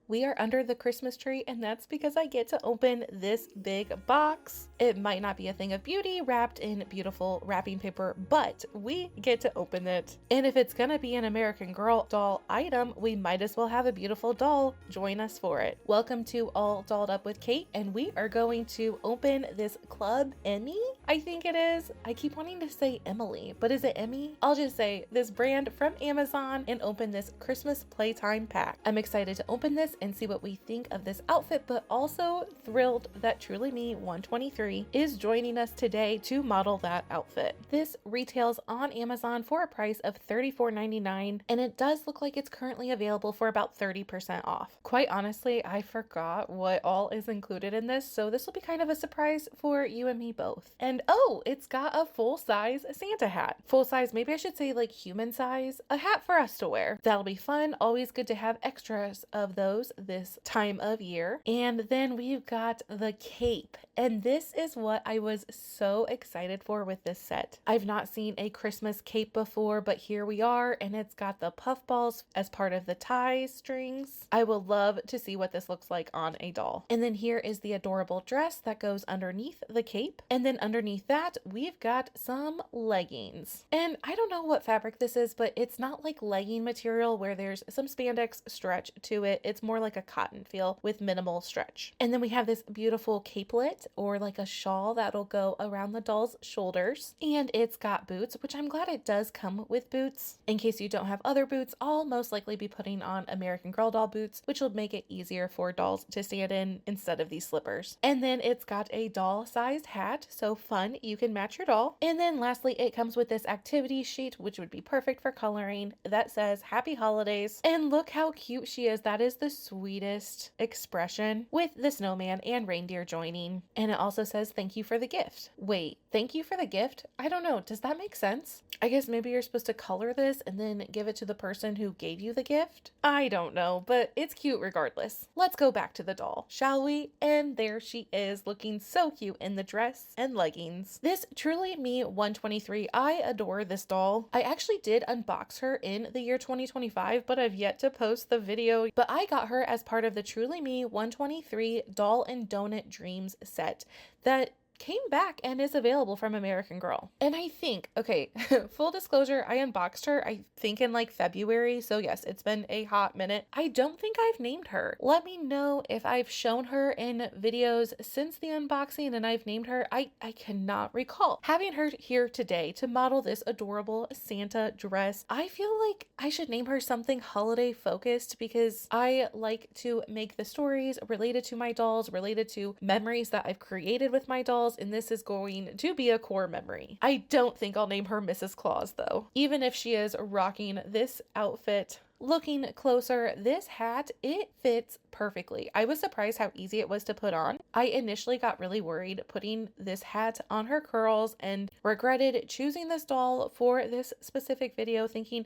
We are under the Christmas tree, and that's because I get to open this big box. It might not be a thing of beauty wrapped in beautiful wrapping paper, but we get to open it. And if it's gonna be an American Girl doll item, we might as well have a beautiful doll join us for it. Welcome to All Dolled Up with Kate, and we are going to open this Club Eimmie, I think it is. I keep wanting to say Emily, but is it Eimmie? I'll just say this brand from Amazon and open this Christmas Playtime pack. I'm excited to open this and see what we think of this outfit, but also thrilled that Truly Me 123 is joining us today to model that outfit. This retails on Amazon for a price of $34.99, and it does look like it's currently available for about 30% off. Quite honestly, I forgot what all is included in this, so this will be kind of a surprise for you and me both. And oh, it's got a full-size Santa hat. Full size, maybe I should say like human size, a hat for us to wear. That'll be fun. Always good to have extras of those this time of year. And then we've got the cape, and this is what I was so excited for with this set. I've not seen a Christmas cape before, but here we are, and it's got the puffballs as part of the tie strings. I will love to see what this looks like on a doll. And then here is the adorable dress that goes underneath the cape, and then underneath that we've got some leggings. And I don't know what fabric this is, but it's not like legging material where there's some spandex stretch to it. It's more like a cotton feel with minimal stretch. And then we have this beautiful capelet, or like a shawl that'll go around the doll's shoulders. And it's got boots, which I'm glad it does come with boots. In case you don't have other boots, I'll most likely be putting on American Girl doll boots, which will make it easier for dolls to stand in instead of these slippers. And then it's got a doll-sized hat, so fun, you can match your doll. And then lastly, it comes with this activity sheet, which would be perfect for coloring, that says Happy Holidays. And look how cute she is. That is the sweetest expression with the snowman and reindeer joining. And it also says thank you for the gift. Wait, thank you for the gift? I don't know. Does that make sense? I guess maybe you're supposed to color this and then give it to the person who gave you the gift? I don't know, but it's cute regardless. Let's go back to the doll, shall we? And there she is, looking so cute in the dress and leggings. This Truly Me 123, I adore this doll. I actually did unbox her in the year 2025, but I've yet to post the video. But I got her as part of the Truly Me 123 Doll and Donut Dreams set that came back and is available from American Girl. And I think, okay, full disclosure, I unboxed her, I think in like February. So yes, it's been a hot minute. I don't think I've named her. Let me know if I've shown her in videos since the unboxing and I've named her. I cannot recall. Having her here today to model this adorable Santa dress, I feel like I should name her something holiday focused because I like to make the stories related to my dolls, related to memories that I've created with my dolls, and this is going to be a core memory. I don't think I'll name her Mrs. Claus though, even if she is rocking this outfit. Looking closer, this hat, it fits perfectly. I was surprised how easy it was to put on. I initially got really worried putting this hat on her curls and regretted choosing this doll for this specific video, thinking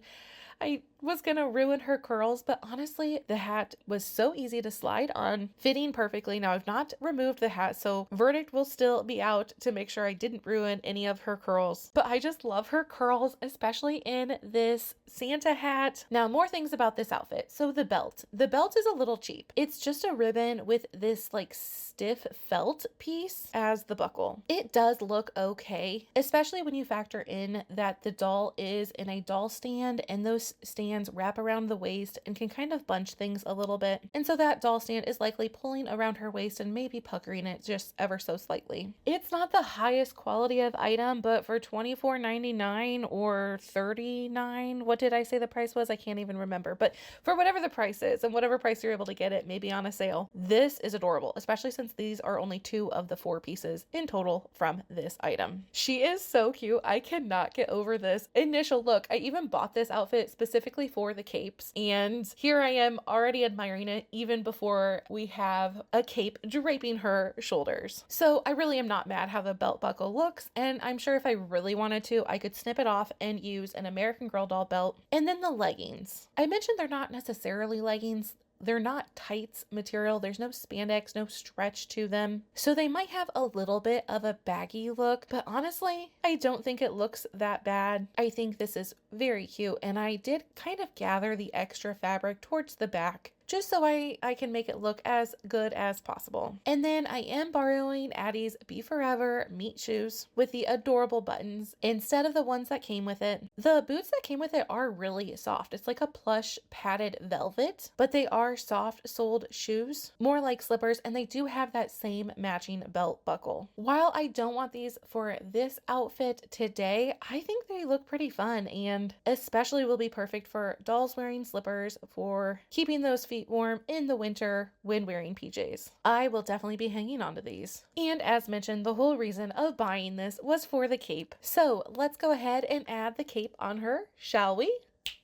I was gonna ruin her curls, but honestly, the hat was so easy to slide on, fitting perfectly. Now I've not removed the hat, so verdict will still be out to make sure I didn't ruin any of her curls. But I just love her curls, especially in this Santa hat. Now, more things about this outfit. So the belt. The belt is a little cheap. It's just a ribbon with this like stiff felt piece as the buckle. It does look okay, especially when you factor in that the doll is in a doll stand, and those stands wrap around the waist and can kind of bunch things a little bit. And so that doll stand is likely pulling around her waist and maybe puckering it just ever so slightly. It's not the highest quality of item, but for $24.99 or $39, what did I say the price was? I can't even remember. But for whatever the price is and whatever price you're able to get it, maybe on a sale, this is adorable, especially since these are only 2 of the 4 pieces in total from this item. She is so cute. I cannot get over this initial look. I even bought this outfit specifically for the capes, and here I am already admiring it even before we have a cape draping her shoulders. So I really am not mad how the belt buckle looks, and I'm sure if I really wanted to, I could snip it off and use an American Girl doll belt. And then the leggings. I mentioned they're not necessarily leggings. They're not tights material. There's no spandex, no stretch to them. So they might have a little bit of a baggy look, but honestly, I don't think it looks that bad. I think this is very cute, and I did kind of gather the extra fabric towards the back just so I can make it look as good as possible. And then I am borrowing Addie's Be Forever meat shoes with the adorable buttons instead of the ones that came with it. The boots that came with it are really soft. It's like a plush padded velvet, but they are soft soled shoes, more like slippers, and they do have that same matching belt buckle. While I don't want these for this outfit today, I think they look pretty fun and especially will be perfect for dolls wearing slippers for keeping those feet warm in the winter when wearing PJs. I will definitely be hanging on to these. And as mentioned, the whole reason of buying this was for the cape. So let's go ahead and add the cape on her, shall we?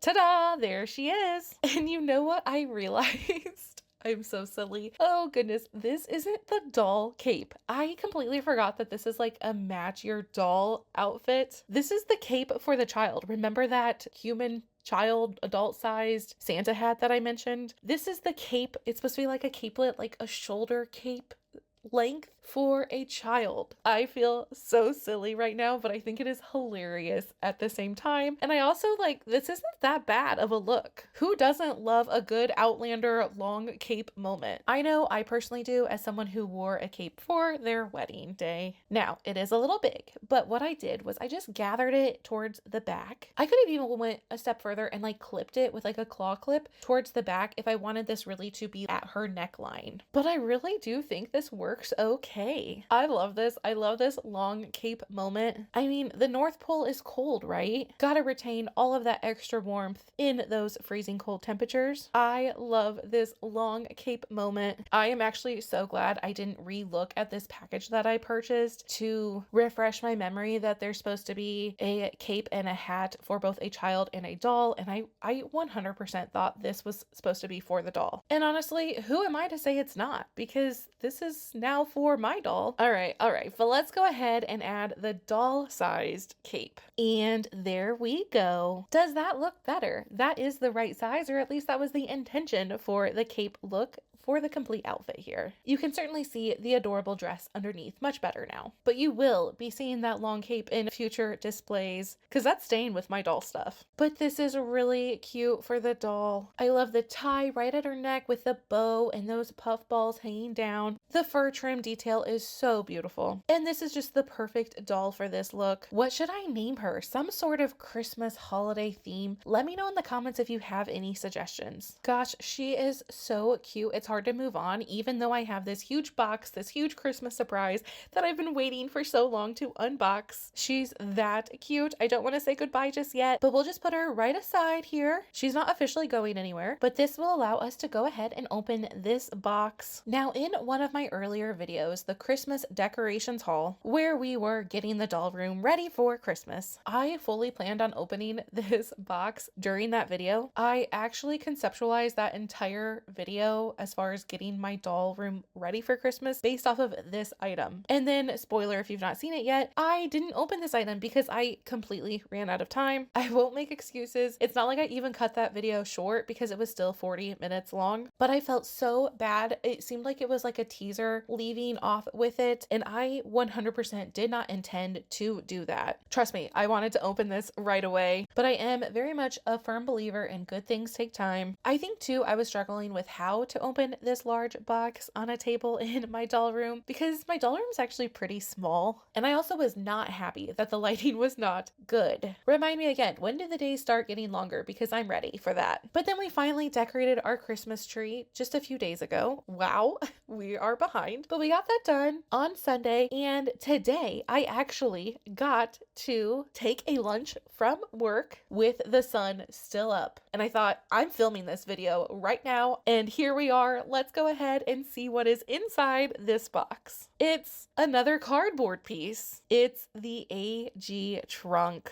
Ta-da! There she is. And you know what I realized? I'm so silly. Oh goodness, this isn't the doll cape. I completely forgot that this is like a match your doll outfit. This is the cape for the child. Remember that human child, adult-sized Santa hat that I mentioned? This is the cape. It's supposed to be like a capelet, like a shoulder cape length for a child. I feel so silly right now, but I think it is hilarious at the same time. And I also this isn't that bad of a look. Who doesn't love a good Outlander long cape moment? I know I personally do, as someone who wore a cape for their wedding day. Now, it is a little big, but what I did was I just gathered it towards the back. I could have even went a step further and clipped it with a claw clip towards the back if I wanted this really to be at her neckline. But I really do think this works okay. I love this. I love this long cape moment. I mean, the North Pole is cold, right? Gotta retain all of that extra warmth in those freezing cold temperatures. I love this long cape moment. I am actually so glad I didn't re-look at this package that I purchased to refresh my memory that there's supposed to be a cape and a hat for both a child and a doll, and I 100% thought this was supposed to be for the doll. And honestly, who am I to say it's not? Because this is now for my doll. All right, but let's go ahead and add the doll-sized cape. And there we go. Does that look better? That is the right size, or at least that was the intention for the cape look for the complete outfit here. You can certainly see the adorable dress underneath much better now, but you will be seeing that long cape in future displays because that's staying with my doll stuff. But this is really cute for the doll. I love the tie right at her neck with the bow and those puff balls hanging down. The fur trim detail is so beautiful. And this is just the perfect doll for this look. What should I name her? Some sort of Christmas holiday theme? Let me know in the comments if you have any suggestions. Gosh, she is so cute. It's hard to move on, even though I have this huge box, this huge Christmas surprise that I've been waiting for so long to unbox. She's that cute. I don't want to say goodbye just yet, but we'll just put her right aside here. She's not officially going anywhere, but this will allow us to go ahead and open this box. Now, in one of my earlier videos, the Christmas decorations haul, where we were getting the doll room ready for Christmas, I fully planned on opening this box during that video. I actually conceptualized that entire video as far as getting my doll room ready for Christmas based off of this item. And then, spoiler if you've not seen it yet, I didn't open this item because I completely ran out of time. I won't make excuses. It's not like I even cut that video short because it was still 40 minutes long, but I felt so bad. It seemed like it was like a teaser leaving off with it, and I 100% did not intend to do that. Trust me, I wanted to open this right away, but I am very much a firm believer in good things take time. I think too, I was struggling with how to open this large box on a table in my doll room because my doll room is actually pretty small, and I also was not happy that the lighting was not good. Remind me again, when do the days start getting longer? Because I'm ready for that. But then we finally decorated our Christmas tree just a few days ago. Wow, we are behind, but we got that done on Sunday, and today I actually got to take a lunch from work with the sun still up. And I thought, I'm filming this video right now, and here we are. Let's go ahead and see what is inside this box. It's another cardboard piece. It's the AG trunk.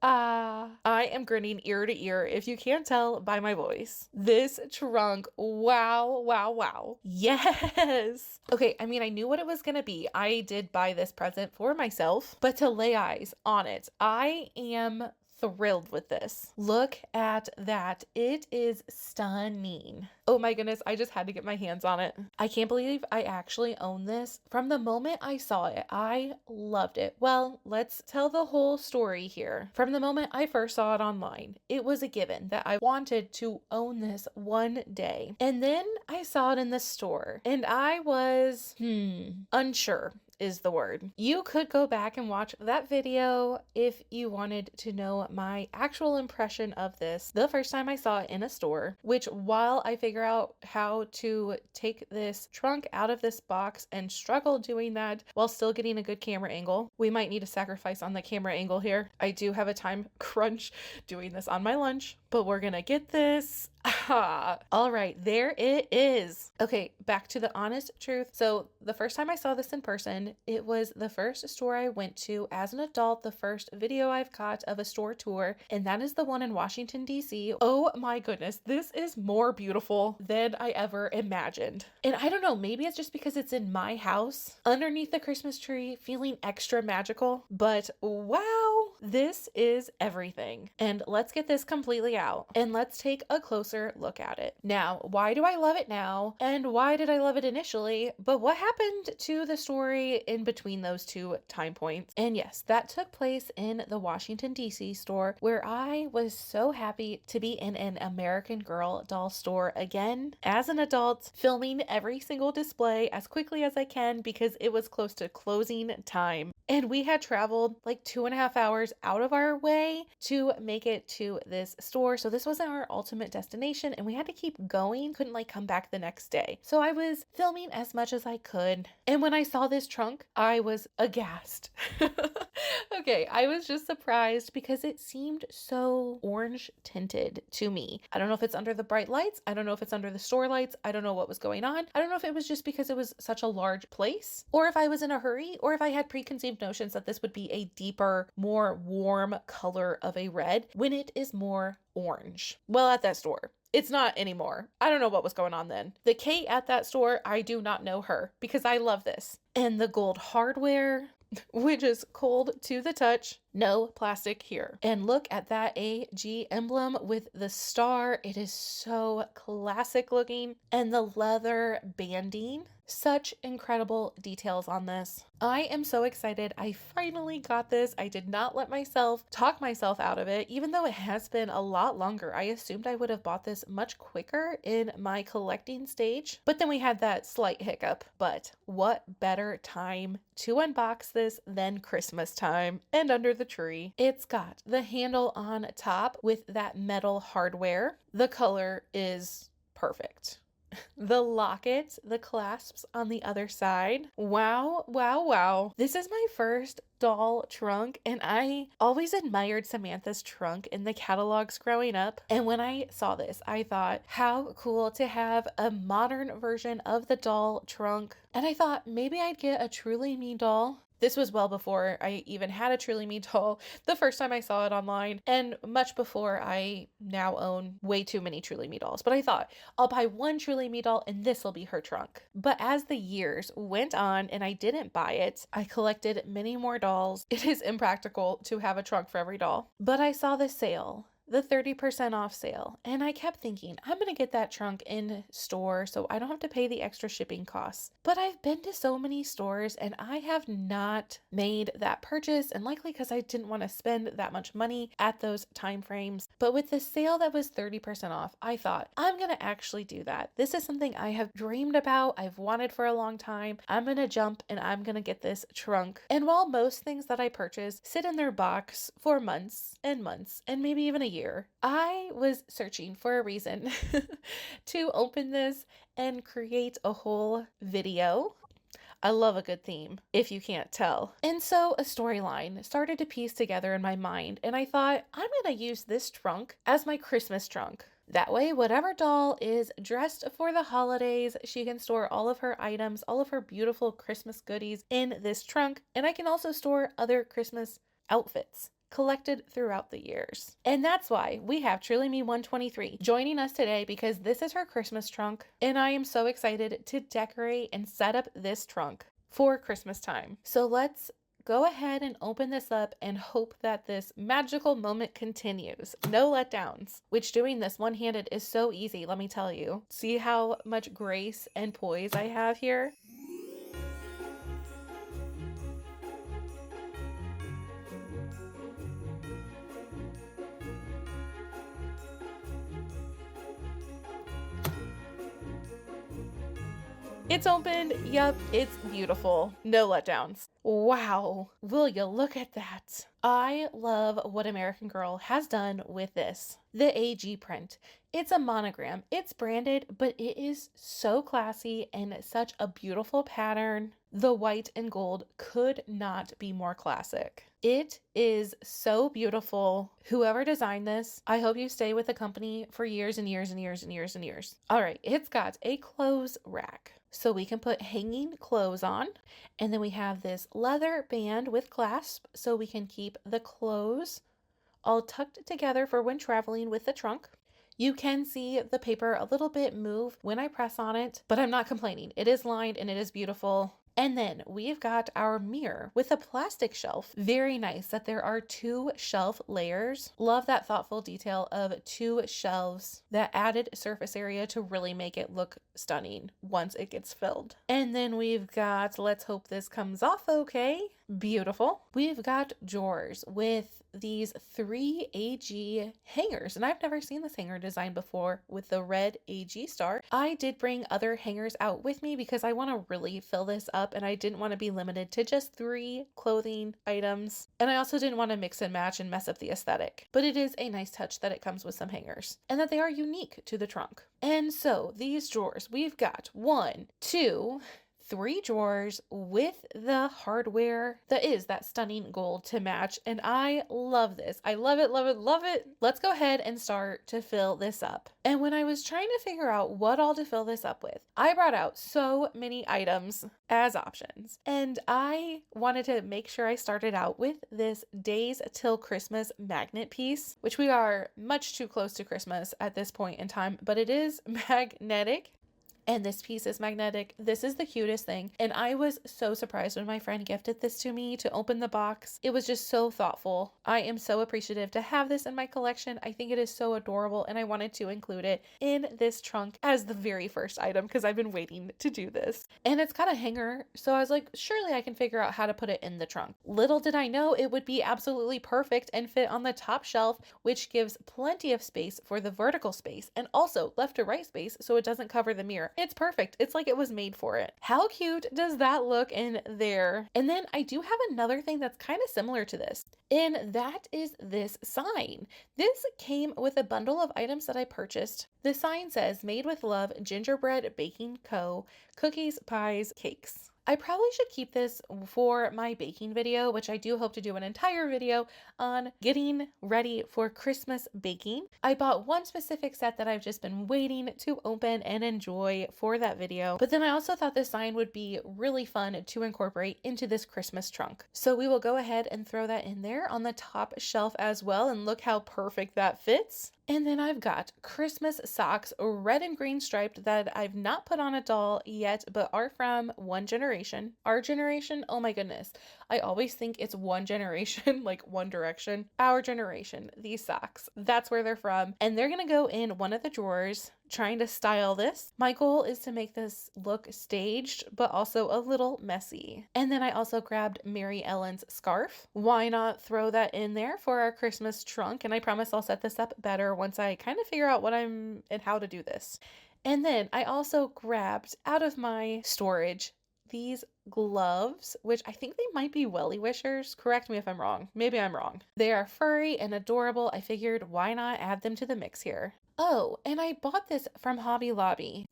I am grinning ear to ear if you can't tell by my voice. This trunk, wow, wow, wow. Yes. Okay, I mean, I knew what it was gonna be. I did buy this present for myself, but to lay eyes on it, I am thrilled with this. Look at that. It is stunning. Oh my goodness, I just had to get my hands on it. I can't believe I actually own this. From the moment I saw it, I loved it. Well, let's tell the whole story here. From the moment I first saw it online, it was a given that I wanted to own this one day. And then I saw it in the store and I was, unsure is the word. You could go back and watch that video if you wanted to know my actual impression of this the first time I saw it in a store, which while I figure out how to take this trunk out of this box and struggle doing that while still getting a good camera angle, we might need a sacrifice on the camera angle here. I do have a time crunch doing this on my lunch, but we're gonna get this. All right, there it is. Okay, back to the honest truth. So the first time I saw this in person, it was the first store I went to as an adult, the first video I've caught of a store tour, and that is the one in Washington, D.C. Oh my goodness, this is more beautiful than I ever imagined. And I don't know, maybe it's just because it's in my house, underneath the Christmas tree, feeling extra magical, but wow, this is everything. And let's get this completely out and let's take a closer look at it. Now, why do I love it now? And why did I love it initially? But what happened to the story in between those two time points? And yes, that took place in the Washington, D.C. store where I was so happy to be in an American Girl doll store again as an adult, filming every single display as quickly as I can because it was close to closing time. And we had traveled like 2.5 hours out of our way to make it to this store. So this wasn't our ultimate destination and we had to keep going. Couldn't like come back the next day. So I was filming as much as I could. And when I saw this trunk, I was aghast. Okay, I was just surprised because it seemed so orange tinted to me. I don't know if it's under the bright lights. I don't know if it's under the store lights. I don't know what was going on. I don't know if it was just because it was such a large place or if I was in a hurry or if I had preconceived notions that this would be a deeper, more warm color of a red when it is more orange. Well, at that store. It's not anymore. I don't know what was going on then. The Kate at that store, I do not know her because I love this. And the gold hardware, which is cold to the touch. No plastic here. And look at that AG emblem with the star. It is so classic looking. And the leather banding. Such incredible details on this. I am so excited. I finally got this. I did not let myself talk myself out of it, even though it has been a lot longer. I assumed I would have bought this much quicker in my collecting stage, but then we had that slight hiccup. But what better time to unbox this than Christmas time and under the tree? It's got the handle on top with that metal hardware. The color is perfect. The locket, the clasps on the other side. Wow, wow, wow. This is my first doll trunk and I always admired Samantha's trunk in the catalogs growing up. And when I saw this, I thought, how cool to have a modern version of the doll trunk. And I thought maybe I'd get a Truly Me doll. This was well before I even had a Truly Me doll the first time I saw it online, and much before I now own way too many Truly Me dolls. But I thought, I'll buy one Truly Me doll and this will be her trunk. But as the years went on and I didn't buy it, I collected many more dolls. It is impractical to have a trunk for every doll. But I saw the sale, the 30% off sale, and I kept thinking, I'm gonna get that trunk in store so I don't have to pay the extra shipping costs. But I've been to so many stores and I have not made that purchase, and likely because I didn't want to spend that much money at those time frames. But with the sale that was 30% off, I thought, I'm gonna actually do that. This is something I have dreamed about, I've wanted for a long time. I'm gonna jump and I'm gonna get this trunk. And while most things that I purchase sit in their box for months and maybe even a year, I was searching for a reason to open this and create a whole video. I love a good theme, if you can't tell. And so a storyline started to piece together in my mind, and I thought, I'm gonna use this trunk as my Christmas trunk. That way, whatever doll is dressed for the holidays, she can store all of her items, all of her beautiful Christmas goodies in this trunk, and I can also store other Christmas outfits collected throughout the years. And that's why we have Truly Me 123 joining us today, because this is her Christmas trunk and I am so excited to decorate and set up this trunk for Christmas time. So let's go ahead and open this up and hope that this magical moment continues. No letdowns, which doing this one-handed is so easy, let me tell you. See how much grace and poise I have here? It's opened. Yep, it's beautiful. No letdowns. Wow, will you look at that? I love what American Girl has done with this. The AG print. It's a monogram. It's branded, but it is so classy and such a beautiful pattern. The white and gold could not be more classic. It is so beautiful. Whoever designed this, I hope you stay with the company for years and years and years and years and years. All right, it's got a clothes rack, so we can put hanging clothes on. And then we have this leather band with clasp, so we can keep the clothes all tucked together for when traveling with the trunk. You can see the paper a little bit move when I press on it, but I'm not complaining. It is lined and it is beautiful. And then we've got our mirror with a plastic shelf. Very nice that there are 2 shelf layers. Love that thoughtful detail of 2 shelves. That added surface area to really make it look stunning once it gets filled. And then we've got, let's hope this comes off okay. Beautiful. We've got drawers with these 3 AG hangers, and I've never seen this hanger design before with the red AG star. I did bring other hangers out with me because I want to really fill this up, and I didn't want to be limited to just 3 clothing items, and I also didn't want to mix and match and mess up the aesthetic. But it is a nice touch that it comes with some hangers and that they are unique to the trunk. And so these drawers, we've got 1, 2, 3 drawers with the hardware that is that stunning gold to match. And I love this. I love it, love it, love it. Let's go ahead and start to fill this up. And when I was trying to figure out what all to fill this up with, I brought out so many items as options. And I wanted to make sure I started out with this Days Till Christmas magnet piece, which we are much too close to Christmas at this point in time, but it is magnetic. And this piece is magnetic. This is the cutest thing. And I was so surprised when my friend gifted this to me to open the box. It was just so thoughtful. I am so appreciative to have this in my collection. I think it is so adorable, and I wanted to include it in this trunk as the very first item because I've been waiting to do this. And it's got a hanger, so I was like, surely I can figure out how to put it in the trunk. Little did I know it would be absolutely perfect and fit on the top shelf, which gives plenty of space for the vertical space and also left to right space so it doesn't cover the mirror. It's perfect. It's like it was made for it. How cute does that look in there? And then I do have another thing that's kind of similar to this, and that is this sign. This came with a bundle of items that I purchased. The sign says, "Made with Love, Gingerbread Baking Co., Cookies, Pies, Cakes." I probably should keep this for my baking video, which I do hope to do an entire video on getting ready for Christmas baking. I bought one specific set that I've just been waiting to open and enjoy for that video. But then I also thought this sign would be really fun to incorporate into this Christmas trunk. So we will go ahead and throw that in there on the top shelf as well, and look how perfect that fits. And then I've got Christmas socks, red and green striped, that I've not put on a doll yet, but are from One Generation. Our generation, oh my goodness. I always think it's One Generation, like One Direction. Our generation, these socks, that's where they're from. And they're gonna go in one of the drawers. Trying to style this. My goal is to make this look staged, but also a little messy. And then I also grabbed Mary Ellen's scarf. Why not throw that in there for our Christmas trunk? And I promise I'll set this up better once I kind of figure out what I'm and how to do this. And then I also grabbed out of my storage these gloves, which I think they might be welly wishers. Correct me if I'm wrong. Maybe I'm wrong. They are furry and adorable. I figured why not add them to the mix here. Oh, and I bought this from Hobby Lobby.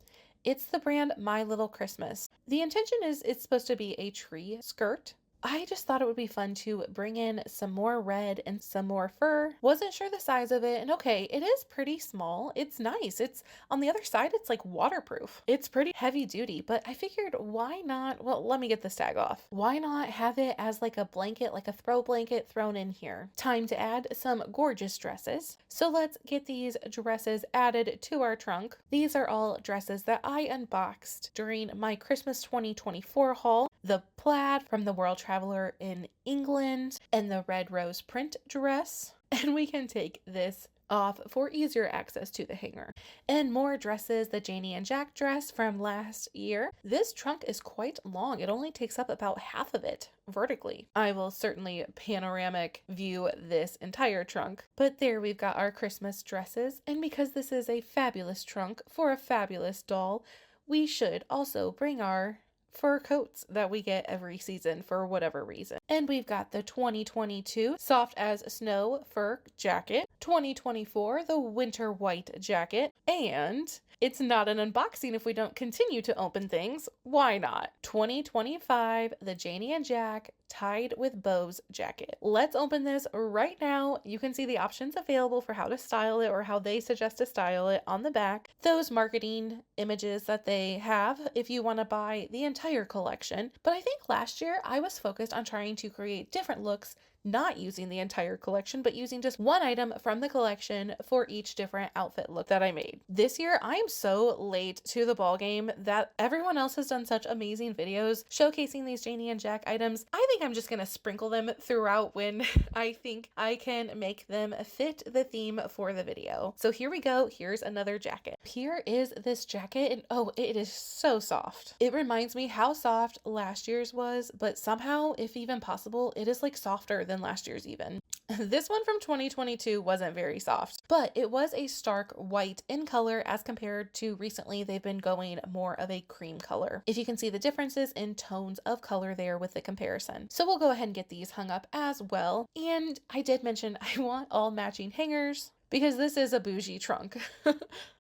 It's the brand My Little Christmas. The intention is it's supposed to be a tree skirt. I just thought it would be fun to bring in some more red and some more fur. Wasn't sure the size of it, and okay, it is pretty small. It's nice. It's on the other side, it's like waterproof. It's pretty heavy duty, but I figured why not, well, let me get this tag off. Why not have it as like a blanket, like a throw blanket thrown in here? Time to add some gorgeous dresses. So let's get these dresses added to our trunk. These are all dresses that I unboxed during my Christmas 2024 haul. The plaid from the World Travel traveler in England and the red rose print dress. And we can take this off for easier access to the hanger. And more dresses, the Janie and Jack dress from last year. This trunk is quite long. It only takes up about half of it vertically. I will certainly panoramic view this entire trunk, but there we've got our Christmas dresses. And because this is a fabulous trunk for a fabulous doll, we should also bring our fur coats that we get every season for whatever reason. And we've got the 2022 soft as snow fur jacket, 2024 the winter white jacket, and it's not an unboxing if we don't continue to open things. Why not? 2025 the Janie and Jack tied with bows jacket. Let's open this right now. You can see the options available for how to style it or how they suggest to style it on the back. Those marketing images that they have if you want to buy the entire collection. But I think last year I was focused on trying to create different looks, not using the entire collection, but using just one item from the collection for each different outfit look that I made. This year, I am so late to the ball game that everyone else has done such amazing videos showcasing these Janie and Jack items. I think I'm just going to sprinkle them throughout when I think I can make them fit the theme for the video. So here we go. Here's another jacket. Here is this jacket, and oh, it is so soft. It reminds me how soft last year's was, but somehow, if even possible, it is like softer than last year's even. This one from 2022 wasn't very soft, but it was a stark white in color as compared to recently they've been going more of a cream color. If you can see the differences in tones of color there with the comparison. So we'll go ahead and get these hung up as well. And I did mention I want all matching hangers because this is a bougie trunk.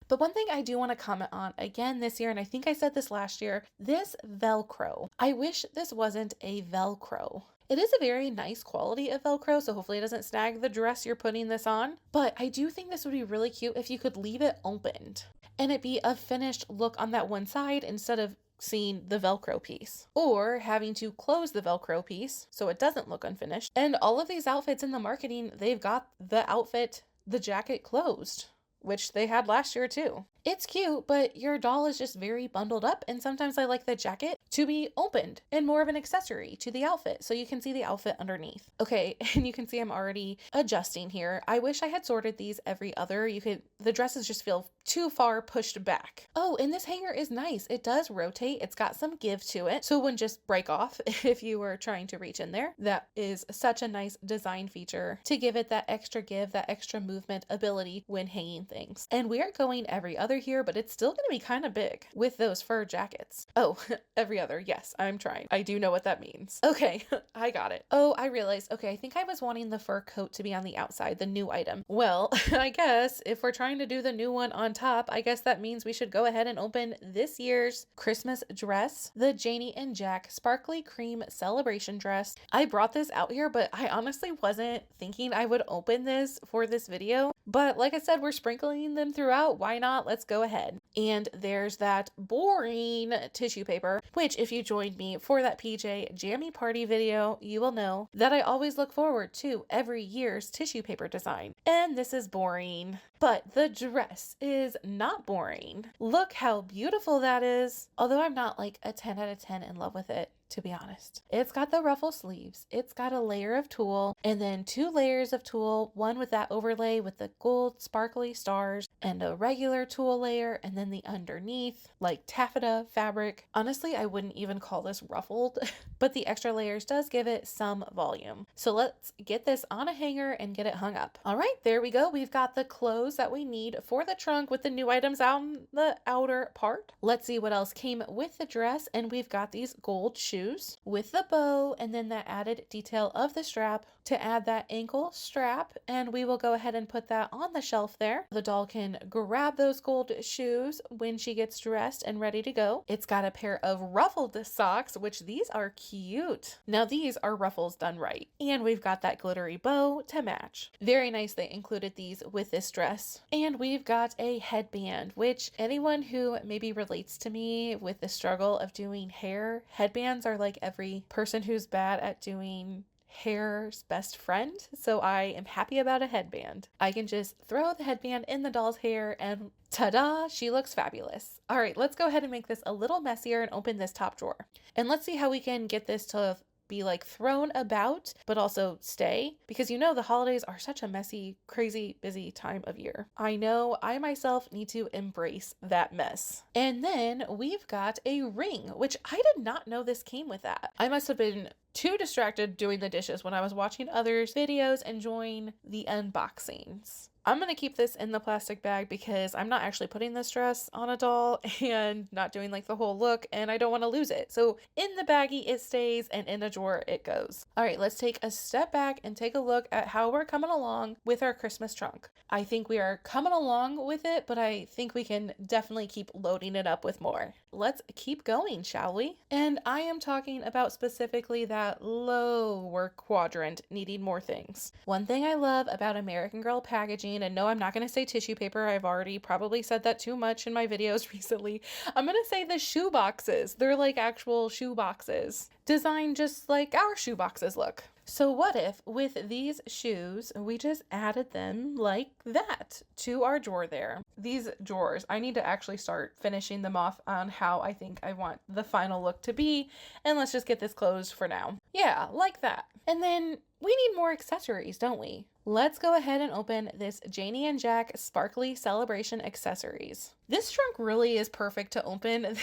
But one thing I do want to comment on again this year, and I think I said this last year, this Velcro. I wish this wasn't a Velcro. It is a very nice quality of Velcro, so hopefully it doesn't snag the dress you're putting this on. But I do think this would be really cute if you could leave it opened and it be a finished look on that one side instead of seeing the Velcro piece, or having to close the Velcro piece so it doesn't look unfinished. And all of these outfits in the marketing, they've got the outfit, the jacket closed, which they had last year too. It's cute, but your doll is just very bundled up, and sometimes I like the jacket to be opened and more of an accessory to the outfit so you can see the outfit underneath. Okay, and you can see I'm already adjusting here. I wish I had sorted these every other. The dresses just feel too far pushed back. Oh, and this hanger is nice. It does rotate. It's got some give to it, so it wouldn't just break off if you were trying to reach in there. That is such a nice design feature to give it that extra give, that extra movement ability when hanging things. And we are going every other here, but it's still going to be kind of big with those fur jackets. Oh, every other. Yes, I'm trying. I do know what that means. Okay, I got it. Oh, I realized. Okay, I think I was wanting the fur coat to be on the outside, the new item. Well, I guess if we're trying to do the new one on top, I guess that means we should go ahead and open this year's Christmas dress, the Janie and Jack Sparkly Cream Celebration Dress. I brought this out here, but I honestly wasn't thinking I would open this for this video. But like I said, we're sprinkling them throughout. Why not? Let's go ahead. And there's that boring tissue paper, which if you joined me for that PJ Jammy Party video, you will know that I always look forward to every year's tissue paper design. And this is boring, but the dress is not boring. Look how beautiful that is. Although I'm not like a 10 out of 10 in love with it, to be honest. It's got the ruffle sleeves. It's got a layer of tulle and then 2 layers of tulle, one with that overlay with the gold sparkly stars and a regular tulle layer, and then the underneath like taffeta fabric. Honestly, I wouldn't even call this ruffled, but the extra layers does give it some volume. So let's get this on a hanger and get it hung up. All right, there we go. We've got the clothes that we need for the trunk with the new items on the outer part. Let's see what else came with the dress, and we've got these gold shoes with the bow and then that added detail of the strap to add that ankle strap, and we will go ahead and put that on the shelf there. The doll can grab those gold shoes when she gets dressed and ready to go. It's got a pair of ruffled socks, which these are cute. Now these are ruffles done right, and we've got that glittery bow to match. Very nice they included these with this dress. And we've got a headband, which anyone who maybe relates to me with the struggle of doing hair, headbands are like every person who's bad at doing hair's best friend. So I am happy about a headband. I can just throw the headband in the doll's hair and ta-da, she looks fabulous. All right, let's go ahead and make this a little messier and open this top drawer. And let's see how we can get this to be like thrown about, but also stay, because you know the holidays are such a messy, crazy, busy time of year. I know I myself need to embrace that mess. And then we've got a ring, which I did not know this came with that. I must have been too distracted doing the dishes when I was watching others' videos enjoying the unboxings. I'm going to keep this in the plastic bag because I'm not actually putting this dress on a doll and not doing like the whole look, and I don't want to lose it. So in the baggie it stays and in a drawer it goes. All right, let's take a step back and take a look at how we're coming along with our Christmas trunk. I think we are coming along with it, but I think we can definitely keep loading it up with more. Let's keep going, shall we? And I am talking about specifically that lower quadrant needing more things. One thing I love about American Girl packaging, and no, I'm not going to say tissue paper. I've already probably said that too much in my videos recently. I'm going to say the shoe boxes. They're like actual shoe boxes, designed just like our shoe boxes look. So what if with these shoes, we just added them like that to our drawer there? These drawers, I need to actually start finishing them off on how I think I want the final look to be. And let's just get this closed for now. Yeah, like that. And then we need more accessories, don't we? Let's go ahead and open this Janie and Jack Sparkly Celebration Accessories. This trunk really is perfect to open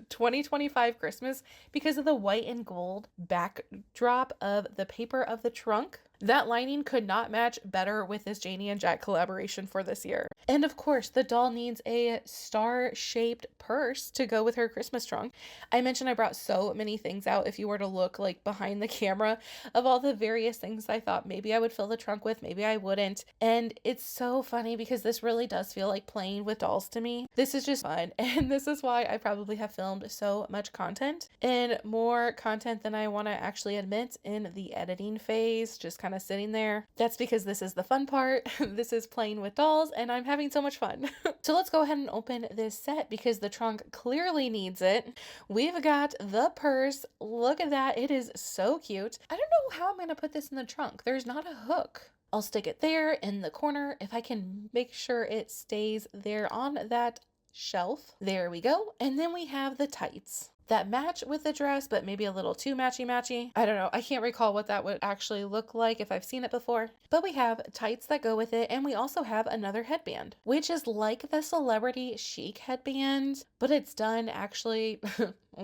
2025 Christmas because of the white and gold backdrop of the paper of the trunk. That lining could not match better with this Janie and Jack collaboration for this year. And of course, the doll needs a star-shaped purse to go with her Christmas trunk. I mentioned I brought so many things out if you were to look like behind the camera of all the various things I thought maybe I would fill the trunk with, maybe I wouldn't. And it's so funny because this really does feel like playing with dolls to me. This is just fun. And this is why I probably have filmed so much content, and more content than I want to actually admit in the editing phase, just kind of sitting there. That's because this is the fun part. This is playing with dolls and I'm having so much fun. So let's go ahead and open this set because the trunk clearly needs it. We've got the purse. Look at that. It is so cute. I don't know how I'm going to put this in the trunk. There's not a hook. I'll stick it there in the corner if I can make sure it stays there on that shelf. There we go. And then we have the tights that match with the dress, but maybe a little too matchy-matchy. I don't know. I can't recall what that would actually look like if I've seen it before. But we have tights that go with it, and we also have another headband, which is like the celebrity chic headband, but it's done actually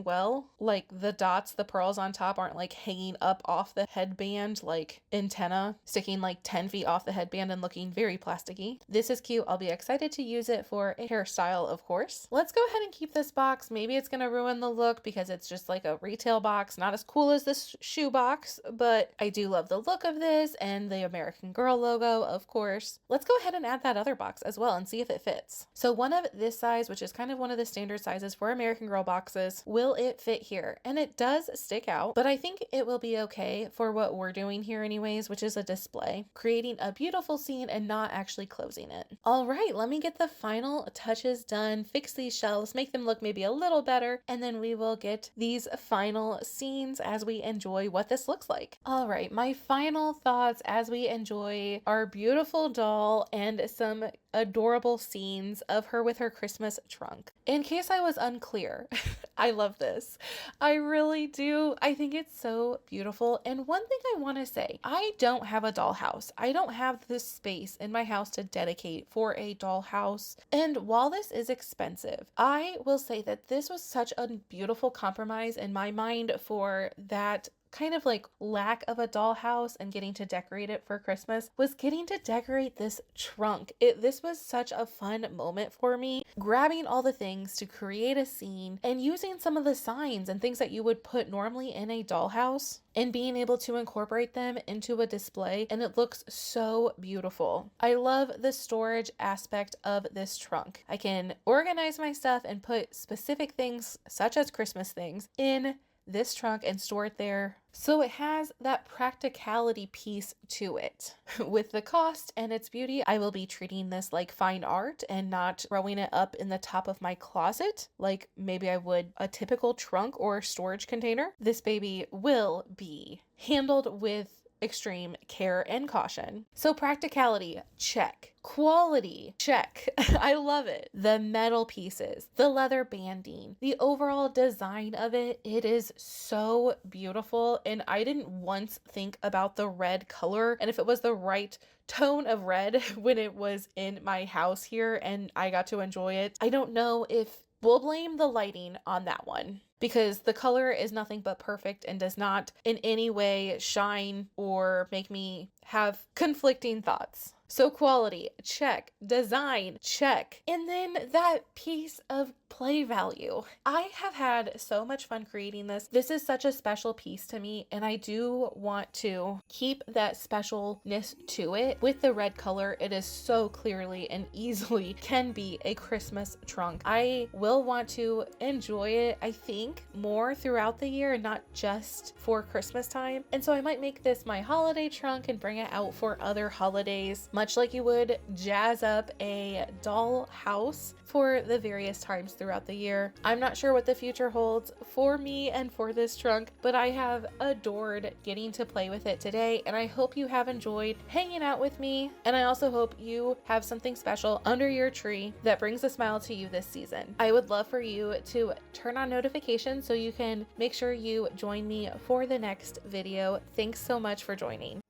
well. Like the dots, the pearls on top aren't like hanging up off the headband like antenna, sticking like 10 feet off the headband and looking very plasticky. This is cute. I'll be excited to use it for a hairstyle, of course. Let's go ahead and keep this box. Maybe it's going to ruin the look because it's just like a retail box, not as cool as this shoe box, but I do love the look of this and the American Girl logo, of course. Let's go ahead and add that other box as well and see if it fits. So one of this size, which is kind of one of the standard sizes for American Girl boxes, will it fit here? And it does stick out, but I think it will be okay for what we're doing here anyways, which is a display, creating a beautiful scene and not actually closing it. All right, let me get the final touches done, fix these shelves, make them look maybe a little better, and then we will get these final scenes as we enjoy what this looks like. All right, my final thoughts as we enjoy our beautiful doll and some adorable scenes of her with her Christmas trunk. In case I was unclear, I love this. I really do. I think it's so beautiful. And one thing I want to say, I don't have a dollhouse. I don't have this space in my house to dedicate for a dollhouse. And while this is expensive, I will say that this was such a beautiful compromise in my mind for that kind of like lack of a dollhouse and getting to decorate it for Christmas, was getting to decorate this trunk. This was such a fun moment for me, grabbing all the things to create a scene and using some of the signs and things that you would put normally in a dollhouse and being able to incorporate them into a display, and it looks so beautiful. I love the storage aspect of this trunk. I can organize my stuff and put specific things such as Christmas things in this trunk and store it there. So it has that practicality piece to it. With the cost and its beauty, I will be treating this like fine art and not throwing it up in the top of my closet like maybe I would a typical trunk or storage container. This baby will be handled with extreme care and caution. So practicality, check. Quality, check. I love it. The metal pieces, the leather banding, the overall design of it, it is so beautiful. And I didn't once think about the red color and if it was the right tone of red when it was in my house here and I got to enjoy it. I don't know if we'll blame the lighting on that one, because the color is nothing but perfect and does not in any way shine or make me have conflicting thoughts. So quality, check. Design, check. And then that piece of play value. I have had so much fun creating this. This is such a special piece to me, and I do want to keep that specialness to it. With the red color, it is so clearly and easily can be a Christmas trunk. I will want to enjoy it, I think, more throughout the year and not just for Christmas time. And so I might make this my holiday trunk and bring it out for other holidays, much like you would jazz up a doll house for the various times throughout the year. I'm not sure what the future holds for me and for this trunk, but I have adored getting to play with it today, and I hope you have enjoyed hanging out with me, and I also hope you have something special under your tree that brings a smile to you this season. I would love for you to turn on notifications so you can make sure you join me for the next video. Thanks so much for joining.